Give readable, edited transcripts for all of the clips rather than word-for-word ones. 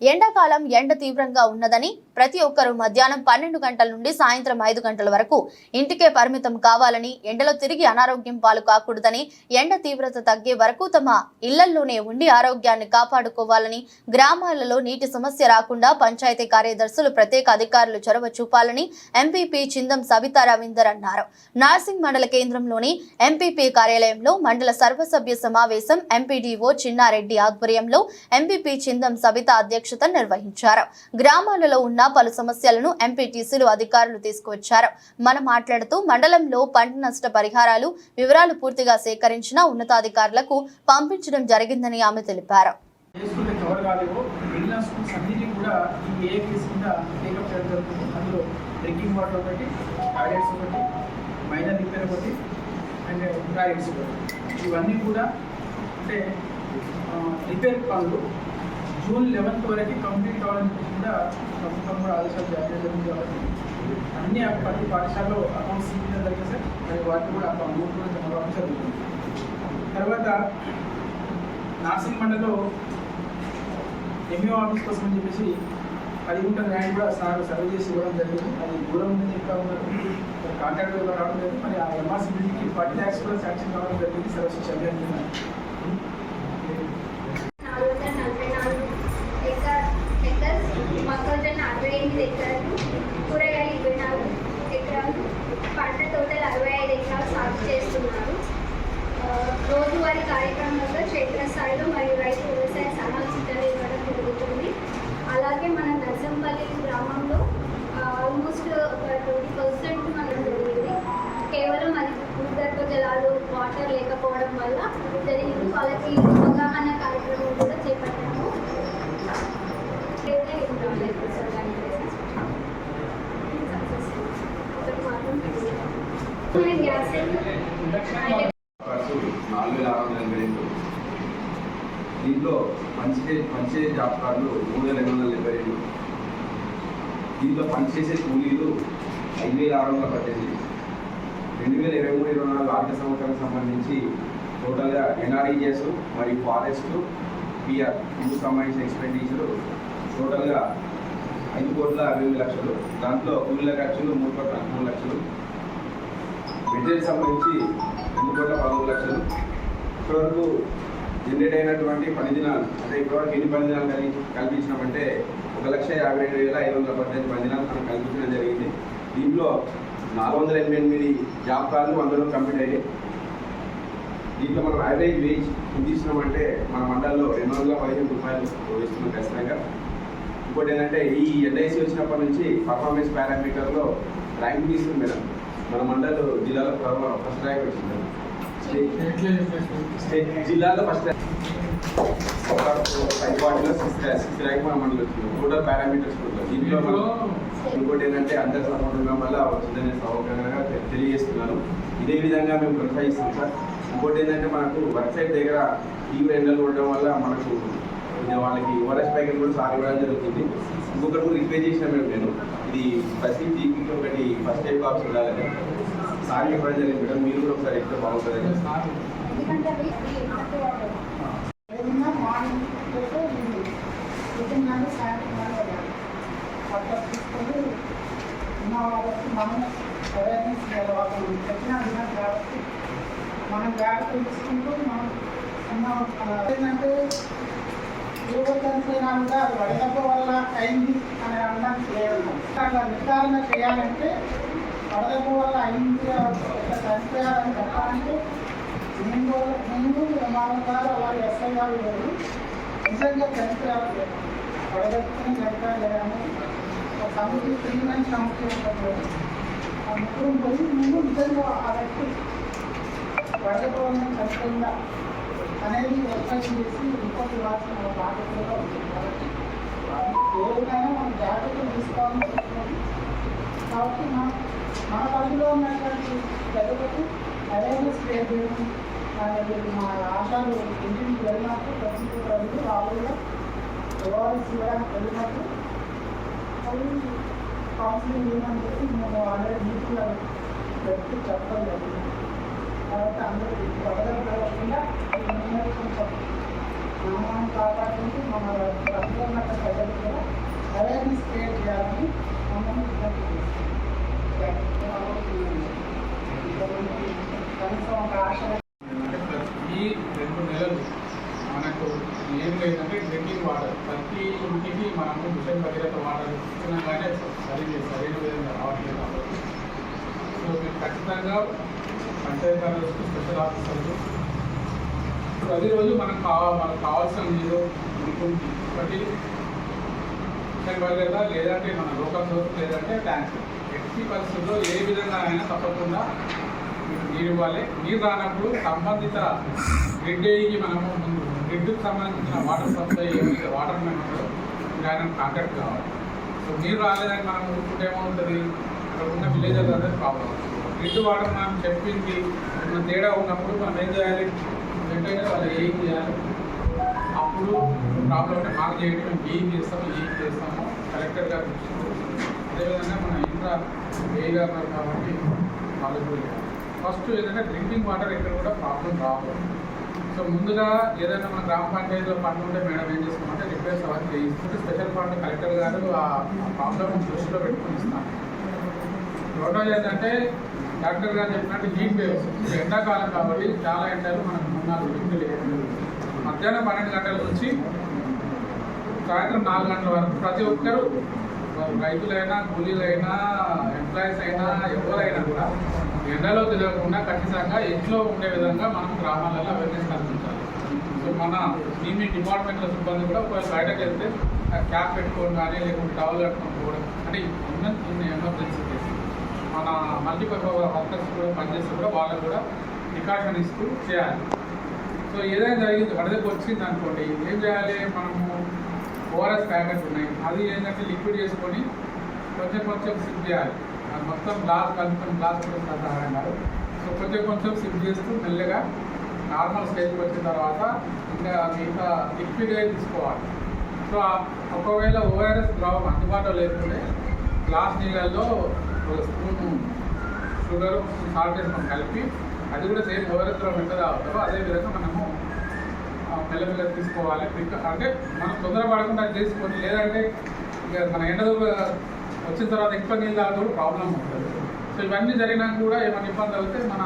ఎండాకాలం ఎండ తీవ్రంగా ఉన్నదని ప్రతి ఒక్కరూ మధ్యాహ్నం 12 గంటల నుండి సాయంత్రం 5 గంటల వరకు ఇంటికే పరిమితం కావాలని, ఎండలో తిరిగి అనారోగ్యం పాలు కాకూడదని, ఎండ తీవ్రత తగ్గే వరకు తమ ఇళ్లల్లోనే ఉండి ఆరోగ్యాన్ని కాపాడుకోవాలని, గ్రామాలలో నీటి సమస్య రాకుండా పంచాయతీ కార్యదర్శులు ప్రత్యేక అధికారులు చొరవ చూపాలని ఎంపీపీ చిందం సబితా రవీందర్ అన్నారు. నార్సింగ్ మండల కేంద్రంలోని ఎంపీపీ కార్యాలయంలో మండల సర్వసభ్య సమావేశం ఎంపీడీఓ చిన్నారెడ్డి ఆధ్వర్యంలో ఎంపీపీ చిందం సబితా అధ్యక్షత నిర్వహించారు. గ్రామాలలో ఉన్న పలు సమస్యలను ఎంపీటీసీలు అధికారులు తీసుకువచ్చారు. మనం మాట్లాడుతూ మండలంలో పంట నష్ట పరిహారాలు వివరాలు పూర్తిగా సేకరించిన ఉన్నతాధికారులకు పంపించడం జరిగిందని ఆమె తెలిపారు. ఇవన్నీ కూడా అంటే రిపేర్ పనులు జూన్ 11th వరకు కంప్లీట్ కావాలని కూడా ప్రభుత్వం కూడా ఆదేశాలు జారీ జరిగింది. కాబట్టి అన్ని ప్రతి పాఠశాలలో అకౌంట్స్ సీపీగా జరిగింది సార్. మరి వాటిని కూడా అమౌంట్ కూడా జమ కావడం జరుగుతుంది. తర్వాత నార్సింగ్ మండలంలో ఎంఈఓ ఆఫీస్ కోసం అని చెప్పేసి 10 గుంటల ల్యాండ్ కూడా సార్ సర్వే చేసి ఇవ్వడం జరిగింది. అది దూరం ఉందని చెప్తా ఉన్నారు. కాంట్రాక్ట్ కూడా రావడం లేదు. మరి ఆ ఎంఆర్సీ బిల్డింగ్కి 40 lakhs కూడా శాంక్షన్ కావడం జరిగింది. సర్వశిక్ష అభియాన్ కూరగాయలు 24 ఎకరాలు, పంట టోటల్ 65 ఎకరాలు సాగు చేస్తున్నారు. రోజువారీ కార్యక్రమాల్లో క్షేత్రస్థాయిలో మరియు రైతు వ్యవసాయ సలహా చిట్టాలు ఇవ్వడం జరుగుతుంది. అలాగే మన నర్సంపల్లి గ్రామంలో ఆల్మోస్ట్ ఒక 20% మనం జరిగింది. కేవలం అది భూగర్భ జలాలు వాటర్ లేకపోవడం వల్ల జరిగింది. వాళ్ళకి అవగాహన కార్యక్రమం కూడా చేపట్టాము. దీంట్లో పనిచేసే జాబ్ కార్డులు 3,872. దీంట్లో పనిచేసే కూలీలు 5,618. 2023-24 ఆర్థిక సంవత్సరానికి సంబంధించి టోటల్గా ఎన్ఆర్ఈజెస్ మరియు ఫారెస్ట్ పిఆర్ ఇందుకు సంబంధించిన ఎక్స్పెండిచర్ టోటల్గా 5,60,00,000. దాంట్లో కూలీల ఖర్చులు 3,13,00,000. మెటీరియల్ సంబంధించి 2,13,00,000. ఇప్పటివరకు జనరేట్ అయినటువంటి పని దినాలు అంటే ఇప్పటివరకు ఎన్ని పని దినాలు కల్పించినామంటే 1,52,518 పని దినాలు మనం కల్పించడం జరిగింది. దీంట్లో 488 జాబ్ కార్డులు అందులో కంప్లీట్ అయ్యాయి. దీంట్లో మనం యావరేజ్ వేజ్ తీసినామంటే మన మండలంలో 215 రూపాయలు ఇస్తున్నాం ఖచ్చితంగా. ఇంకోటి ఏంటంటే ఈ ఎల్ఐసి వచ్చినప్పటి నుంచి పర్ఫార్మెన్స్ పారామీటర్లో ర్యాంక్ తీసుకుంది మేడం. మన మండలం జిల్లాలో ఫస్ట్ ర్యాంక్ వచ్చింది. జిల్లాలో ఫస్ట్ ర్యాంక్ 6th ర్యాంక్ మన మండలం వచ్చింది. టోటల్ పారామీటర్స్ కూడా దీంట్లో ఇంకోటి ఏంటంటే అందరి సపోర్ట్ ఉండడం వల్ల వచ్చిందనే సౌకర్యంగా తెలియజేస్తున్నాను. ఇదే విధంగా మేము కొనసాగిస్తాం సార్. ఇంకోటి ఏంటంటే మనకు వర్క్ సైడ్ దగ్గర తీవ్ర ఎండలు ఉండడం వల్ల మనకు వాళ్ళకి ఓఆర్ఎస్ ప్యాకెట్ కూడా సార్ ఇవ్వడం జరుగుతుంది. ఇంకొకటి కూడా రిక్వెస్ట్ చేసిన నేను ఇది ప్రతి జీపీకి ఒకటి ఫస్ట్ ఎయిడ్ బాక్స్ ఉండాలని సార్ ఇవ్వడం జరిగింది మేడం. మీరు కూడా ఒకసారి ఎక్కడ బాగుంటుంది. మనం జాగ్రత్త తీసుకుంటూ మనం ఏంటంటే యువతంత్రైనా కూడా అది వడదెబ్బ వల్ల అయింది అని అనడానికి లేదు. అట్లా నిర్ధారణ చేయాలంటే వడదెబ్బ వల్ల అయింది చనిపోయాలని చెప్పాలంటే నేను విమానం గారు అలాగే ఎస్ఐ గారు లేదు నిజంగా చనిపోయారు వడదెబ్బని చనిపోయాలని ఒక కమిటీ 3 మంత్స్ కమిటీ ఉంటుంది. ఆ ముగ్గురు పోయి మేము నిజంగా ఆ వ్యక్తి వడదెబ్బ వల్ల చనిపోయిందా అనేది వెరిఫై చేసి రిపోర్ట్ ఇవ్వాల్సిన బాధ్యతగా ఉంటుంది. కాబట్టి ఏదైనా మనం జాగ్రత్తలు తీసుకోవాలని చెప్తున్నాం. కాబట్టి మన పరిధిలో ఉన్నటువంటి ప్రజలకు అవేర్నెస్ క్రియేట్ చేయడం అనేది మా ఆశాలు ఇంటికి వెళ్ళినప్పుడు ప్రతి ప్రజలు రాబోయే ఓఆర్ఎస్ ఇవ్వడానికి వెళ్ళినప్పుడు అవి కౌన్సిలింగ్ ఇవ్వమని చెప్పి మేము ఆల్రెడీ మీటింగ్లో పెట్టి చెప్పడం జరిగింది. కాబట్టి అందరూ పడగలకుండా కొంచెం నామాన్ని కాపాడుకుంటూ మన ప్రజలు కానీ మమ్మల్ని ఇబ్బంది కనీసం ఒక ఆశ. ఈ 2 నెలలు మనకు ఏం లేదంటే డ్రింకింగ్ వాటర్ ప్రతి ఇంటికి మనము మిషన్ భగీరథ వాటర్ ఇచ్చినా కానీ సరైన విధంగా రావట్లేదు కాబట్టి సో మీరు ఖచ్చితంగా పంచాయతీ కార్యదర్శులు స్పెషల్ ఆఫీసర్లు ప్రతిరోజు మనకు కావాల్సిన నీరు ఉంటుంది. ఒకటి మిషన్ భగీరథ లేదంటే మన లోకల్ సోర్స్ లేదంటే ట్యాంక్ ఎట్టి పరిస్థితుల్లో ఏ విధంగా అయినా తప్పకుండా నీరు ఇవ్వాలి. నీరు రానప్పుడు సంబంధిత గ్రిడ్కి మనము ముందు గ్రిడ్కి సంబంధించిన వాటర్ సప్లై ఏమైతే వాటర్ మ్యాన్ ఉంటుందో ఆయన కాంటాక్ట్ కావాలి. సో నీరు రాలేదని మనం ఊరుకుంటే ఏమవుతుంది, అక్కడ ఉన్న విలేజెస్ అనేది ప్రాబ్లం. గ్రిడ్ వాటర్ మనం చెప్పింది ఏమైనా తేడా ఉన్నప్పుడు మనం ఏం చేయాలి, వెంటనే వాళ్ళు ఏం చేయాలి, అప్పుడు ప్రాబ్లం అంటే మాకు చేయండి, మేము ఏం చేస్తాము కలెక్టర్ గారు అదేవిధంగా మన ఇంట్లో ఏ గారు కాబట్టి వాళ్ళు కూడా ఫస్ట్ ఏదైనా డ్రింకింగ్ వాటర్ ఎక్కడ కూడా ప్రాబ్లం రాదు. సో ముందుగా ఏదైనా మన గ్రామ పంచాయతీలో ఫండ్ ఉంటే మేడం ఏం చేస్తామంటే రిపేర్స్ అవన్నీ చేయిస్తుంటే స్పెషల్ ఫండ్ కలెక్టర్ గారు ఆ ప్రాబ్లమ్ దృష్టిలో పెట్టుకుని ఇస్తాం. రెండోది ఏంటంటే డాక్టర్ గారు చెప్పినట్టు హీట్ వేవ్స్ ఎండాకాలం కాబట్టి చాలా ఎండలు మనకు 3-4 డిగ్రీలు మధ్యాహ్నం 12 గంటల నుంచి సాయంత్రం 4 గంటల వరకు ప్రతి ఒక్కరూ రైతులైనా కూలీలైనా ఎంప్లాయీస్ అయినా ఎవరైనా కూడా ఎండలో తిరగకుండా ఖచ్చితంగా ఇంట్లో ఉండే విధంగా మనం గ్రామాలలో అవేర్నెస్ కల్పించాలి. సో మన మీ డిపార్ట్మెంట్ల సిబ్బంది కూడా బయటకు వెళ్తే క్యాప్ పెట్టుకోవడం కానీ లేకుంటే టవల్ కట్టుకోవడం అంటే ఇన్ని ఎమర్జెన్సీ కేసు మన మల్టీపర్పస్ వర్కర్స్ కూడా పనిచేస్తే కూడా వాళ్ళకు కూడా ప్రికాషన్ ఇస్తూ చేయాలి. సో ఏదైనా జరిగింది వడదెబ్బ వచ్చింది అనుకోండి ఏం చేయాలి, మనము ఓఆర్ఎస్ ప్యాకెట్స్ ఉన్నాయి, అది ఏంటంటే లిక్విడ్ చేసుకొని కొంచెం సిప్ చేయాలి. మొత్తం గ్లాస్ కలుపుకొని గ్లాస్ సహాయం కాదు. సో కొంచెం సిప్ చేస్తూ మెల్లగా నార్మల్ స్టేజ్కి వచ్చిన తర్వాత ఇంకా మిగతా లిక్విడ్గా తీసుకోవాలి. సో ఒకవేళ ఓఆర్ఎస్ ద్రవం అందుబాటులో లేకుంటే గ్లాస్ నీళ్ళల్లో 1 స్పూన్ షుగర్ సాల్ట్ వేసుకొని కలిపి అది కూడా సేమ్ ఓఆర్ఎస్ ద్రవం ఎంత తాగుతారో అదేవిధంగా మనము మెల్లమెల్ల తీసుకోవాలి. అంటే మనం తొందరపడకుండా అది చేసుకొని లేదంటే ఇక మన ఎండలు వచ్చిన తర్వాత ఎక్కువ నీళ్ళు తాగడం ప్రాబ్లం ఉంటుంది. సో ఇవన్నీ జరిగినా కూడా ఏమైనా ఇబ్బంది అవుతే మన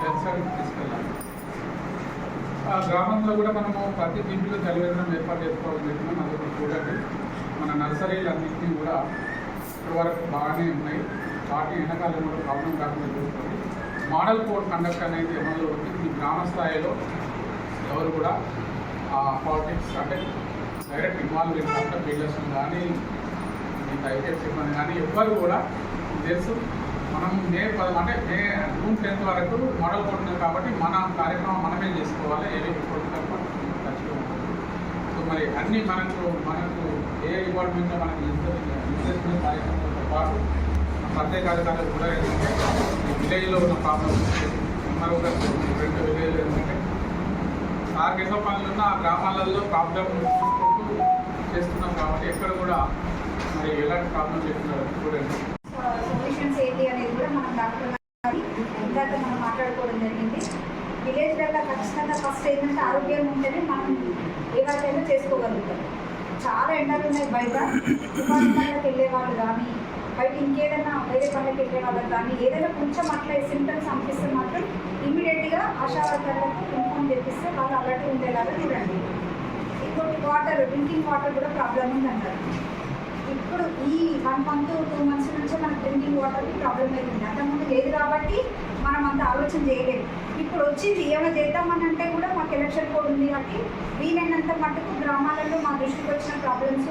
వెబ్సైట్కి తీసుకెళ్ళాలి. గ్రామంలో కూడా మనము ప్రతి ఇంటిలో చలివేదనం ఏర్పాటు చేసుకోవాలని చెప్పినాం. అది కూడా చూడండి, మన నర్సరీలు అన్నింటినీ కూడా ఇప్పటివరకు బాగానే ఉన్నాయి. వాటిని ఎండాకాలం కూడా ప్రాబ్లం కాకుండా చూసుకోండి. మోడల్ కోడ్ కండక్ట్ అనేది అమల్లో ఉంది. ఈ గ్రామ స్థాయిలో ఎవరు కూడా పాలిటిక్స్ అంటే డైరెక్ట్ ఇన్వాల్వ్ కాకుండా డీలర్స్ కానీ మిగతా ఐటెక్ సిబ్బంది కానీ ఎవ్వరు కూడా తెలుసు. మనం మే 10 వరకు మోడల్ కోడ్ ఉంది కాబట్టి మన కార్యక్రమం మనమే చేసుకోవాలి. ఏవి పొలిటికల్ ఖర్చులో ఉంటుంది. సో మరి అన్నీ మనకు ఏ డిపార్ట్మెంట్లో మనకి ఇన్వెస్ట్మెంట్ కార్యక్రమంతో పాటు ప్రత్యేక అధికారులు కూడా ఏంటంటే విలేజ్లో ఉన్న ప్రాబ్లమ్స్ మరొక 2 విలేజ్లు ఏంటంటే నాకు ఎన్నో పనులున్నా ఆ గ్రామాలలో ప్రాబ్లం చూసుకుంటూ చేస్తున్నాం కాబట్టి ఎక్కడ కూడా మరి ఎలాంటి ప్రాబ్లం లేకుండా చూడండి. సొల్యూషన్స్ ఏంటి అనేది కూడా మనం డాక్టర్ ఇందాక మనం మాట్లాడుకోవడం జరిగింది. విలేజ్లలో ఖచ్చితంగా ఫస్ట్ ఏంటంటే ఆరోగ్యం ఉంటేనే మనం ఏ వర్కైనా చేసుకోగలుగుతాం. చాలా ఎండలు ఉన్నాయి బయట, దుకాణం పనులకు వెళ్ళే వాళ్ళు కానీ బయట ఇంకేదైనా వేరే పనులకు వెళ్ళే వాళ్ళకి కానీ ఏదైనా కొంచెం అట్లా సింటమ్స్ అనిపిస్తే మాత్రం ఇమీడియట్గా ఆశా వర్కర్లకు ఇన్ఫార్మ్ చేపిస్తే వాళ్ళు అలర్ట్ ఉండేలాగా చూడండి. ఇంకోటి డ్రింకింగ్ వాటర్ కూడా ప్రాబ్లం ఉందంటారు. ఇప్పుడు ఈ 1 month 2 months నుంచే మనకు డ్రింకింగ్ వాటర్కి ప్రాబ్లం అవుతుంది. అంతకుముందు లేదు కాబట్టి మనం అంత ఆలోచన చేయలేదు. ఇప్పుడు వచ్చింది ఏమైనా చేద్దామని అంటే కూడా మాకు ఎలక్షన్ కోడ్ ఉంది కాబట్టి వీలైనంత మటుకు గ్రామాలలో మా దృష్టికి వచ్చిన ప్రాబ్లమ్స్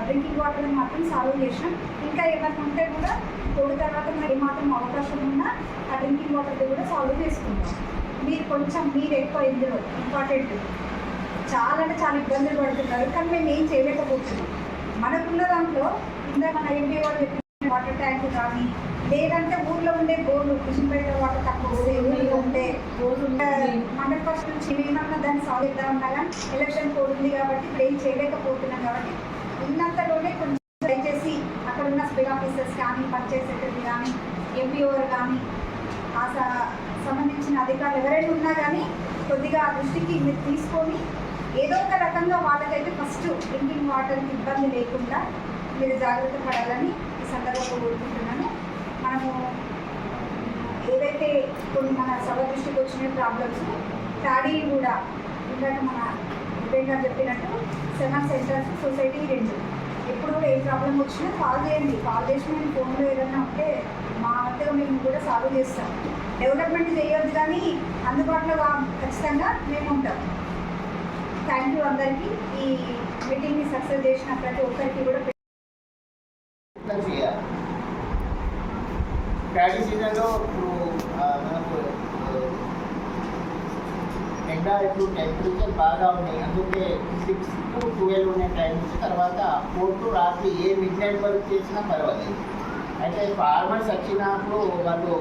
డ్రింకింగ్ వాటర్ని మాత్రం సాల్వ్ చేసినాం. ఇంకా ఏమైనా ఉంటే కూడా కోడ్ తర్వాత మరి ఏమాత్రం అవకాశం ఉన్నా ఆ డ్రింకింగ్ వాటర్ని కూడా సాల్వ్ చేసుకుంటాం. మీరు ఎక్కువ ఇందులో ఇంపార్టెంట్ చాలా అంటే చాలా ఇబ్బందులు పడుతున్నారు, కానీ మేము ఏం చేయలేకపోతున్నాం. మనకున్న దాంట్లో కింద మన ఎంపీ వాళ్ళు చెప్పిన వాటర్ ట్యాంక్ కానీ లేదంటే ఊర్లో ఉండే బోర్లు కృష్ణపేట వాటర్ తక్కువ ఊళ్ళో ఉండే బోర్లు మండల ఫస్ట్ నుంచి మేమన్నా దాన్ని సాల్వ్ చేద్దామన్నా కానీ ఎలక్షన్ కోడ్ ఉంది కాబట్టి ఇప్పుడు ఏం చేయలేకపోతున్నాం. కాబట్టి ఉన్నంతలోనే కొంచెం దయచేసి అక్కడ ఉన్న స్పెల్ ఆఫీసర్స్ కానీ పంచాయత్ సెక్రటరీ కానీ ఎంపీఓ కానీ ఆ సంబంధించిన అధికారులు ఎవరైనా ఉన్నా కానీ కొద్దిగా ఆ దృష్టికి మీరు తీసుకొని ఏదో ఒక రకంగా వాళ్ళకైతే ఫస్ట్ డ్రింకింగ్ వాటర్కి ఇబ్బంది లేకుండా మీరు జాగ్రత్త పడాలని ఈ సందర్భంగా కోరుకుంటున్నాను. మనము ఏవైతే కొన్ని మన సభ దృష్టికి వచ్చిన ప్రాబ్లమ్స్ తాడీ కూడా ఇందాక మన వివేక్ గారు చెప్పినట్టు 7 సెంటర్స్ సొసైటీ 2 ఎప్పుడు కూడా ఏ ప్రాబ్లం వచ్చినా కాల్ చేయండి. కాల్ చేసి మేము ఫోన్లో ఏదైనా ఉంటే మా మధ్యలో మేము కూడా సాల్వ్ చేస్తాం. డెవలప్మెంట్ చేయొద్దు కానీ అందుబాటులో ఖచ్చితంగా మేము ఉంటాం. థ్యాంక్ యూ అందరికీ. ఈ మీటింగ్ని సక్సెస్ చేసిన ప్రతి ఒక్కరికి కూడా చేయాలి. ప్యాడీ సీజన్లో ఇప్పుడు మనకు ఎండా ఇప్పుడు టెంపరేచర్ బాగా ఉన్నాయి, అందుకే 6 to 12 ఉండే టైమ్స్ తర్వాత 4 to రాత్రి ఏ మిడ్ నైట్ వరకు చేసినా పర్వాలేదు. అయితే ఫార్మర్స్ వచ్చినప్పుడు వాళ్ళు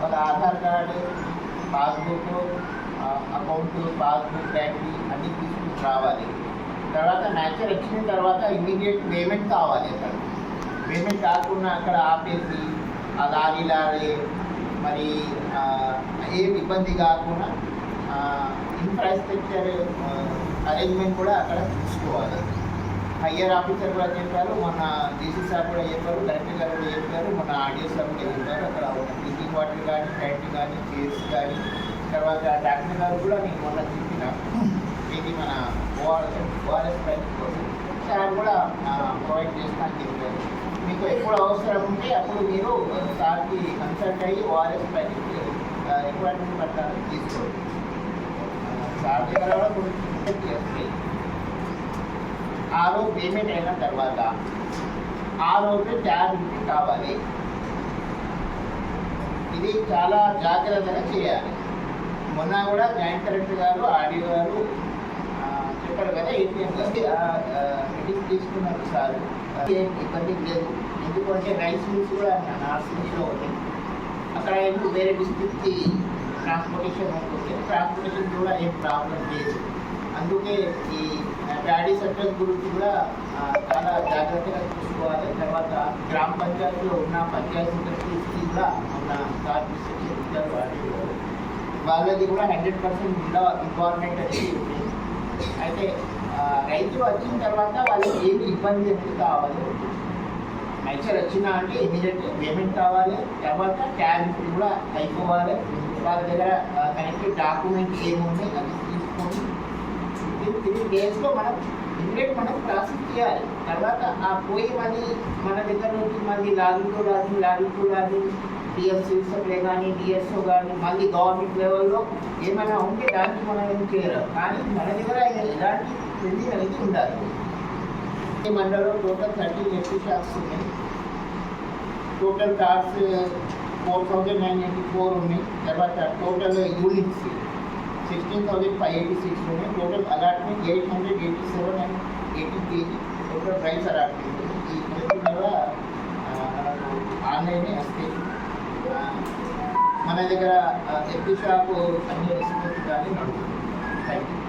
వాళ్ళ Aadhaar card, passbook, account, passbook, bank అన్నీ తీసుకుని రావాలి. తర్వాత మ్యాచర్ వచ్చిన తర్వాత ఇమీడియట్ పేమెంట్ కావాలి. అక్కడ పేమెంట్ కాకుండా అక్కడ ఆపేసి ఆ లారీ మరి ఏం ఇబ్బంది కాకుండా ఇన్ఫ్రాస్ట్రక్చర్ అరేంజ్మెంట్ కూడా అక్కడ చూసుకోవాలి. హయ్యర్ ఆఫీసర్ కూడా చెప్పారు, మన డీసీ సార్ కూడా చెప్పారు, కలెక్టర్ గారు కూడా చెప్పారు, మన ఆర్డీఓ సార్ కూడా చెప్పారు. అక్కడ డ్రింకింగ్ వాటర్ కానీ, క్యాంటీన్ కానీ, చైర్స్ కానీ, తర్వాత డాక్టర్ గారు కూడా నేను మొన్న చెప్పిన ఇది మన ఓఆర్ఎస్ ప్యాకెట్ కోసం సార్ కూడా ప్రొవైడ్ చేస్తానని చెప్పారు. మీకు ఎప్పుడు అవసరం ఉంటే అప్పుడు మీరు సార్కి కన్సల్ట్ అయ్యి ఓఆర్ఎస్ ప్యాకెట్ రిక్వైర్మెంట్ ప్రకారం తీసుకోండి. సార్ దగ్గర కూడా కొన్ని చేస్తాయి. ఆ రోజు పేమెంట్ అయిన తర్వాత ఆ రోజు ట్యాబ్ కావాలి. ఇది చాలా జాగ్రత్తగా చేయాలి. మొన్న కూడా జాయింట్ కలెక్టర్ గారు, ఆర్డీఓ గారు చెప్పారు కదా, ఏటీఎం మీటింగ్ తీసుకున్నారు సార్. ఏం ఇబ్బంది లేదు, ఎందుకంటే రైస్ మిల్స్ కూడా నార్త్ మిల్స్లో ఉన్నాయి. అక్కడ ఏమో వేరే డిస్ట్రిక్ట్కి ట్రాన్స్పోర్టేషన్ ఉంటుంది, ట్రాన్స్పోర్టేషన్ కూడా ఏం ప్రాబ్లం లేదు. అందుకే ఈ ప్యాడీ సెక్టర్ గురించి కూడా చాలా జాగ్రత్తగా చూసుకోవాలి. తర్వాత గ్రామ పంచాయతీలో ఉన్న పంచాయతీ సెక్రటరీస్కి కూడా ఉన్న కార్పొరేషన్ వాళ్ళది కూడా 100% ఇన్వాల్వ్మెంట్ అనేది ఉంది. అయితే రైతు వచ్చిన తర్వాత వాళ్ళకి ఏమి ఇబ్బంది ఎందుకు కావాలి, మైచర్ వచ్చినా అంటే ఇమీడియట్ పేమెంట్ కావాలి. తర్వాత ట్యాబ్ కూడా అయిపోవాలి. వాళ్ళ దగ్గర కనెక్టెడ్ డాక్యుమెంట్స్ ఏముంది అది తీసుకొని 3 డేస్లో మనం ఇమీడియట్ మనం ప్రాసెస్ చేయాలి. తర్వాత ఆ పోయి మనీ మన దగ్గర నుంచి మళ్ళీ లాగిన్ టీఎంసీఎస్ఎఫ్లే కానీ, డిఎస్ఓ కానీ, మళ్ళీ గవర్నమెంట్ లెవెల్లో ఏమైనా ఉంటే దానికి మనం ఏం చేయరు. కానీ మన దగ్గర ఎలాంటి పెండింగ్ అనేది ఉండాలి. ఈ మండలంలో టోటల్ 30 ఎఫ్టీ షాప్స్ ఉన్నాయి. టోటల్ కార్డ్స్ 4,984 ఉన్నాయి. తర్వాత టోటల్ యూనిట్స్ 16,586 ఉన్నాయి. Total allotment 887 and 80 kg total rice allotment. ఈ ప్రతి నెల ఆన్లైనే వస్తాయి. మన దగ్గర ఎఫ్టీ షాప్ అన్ని రెసిపీస్ కానీ నడుస్తుంది. Thank you.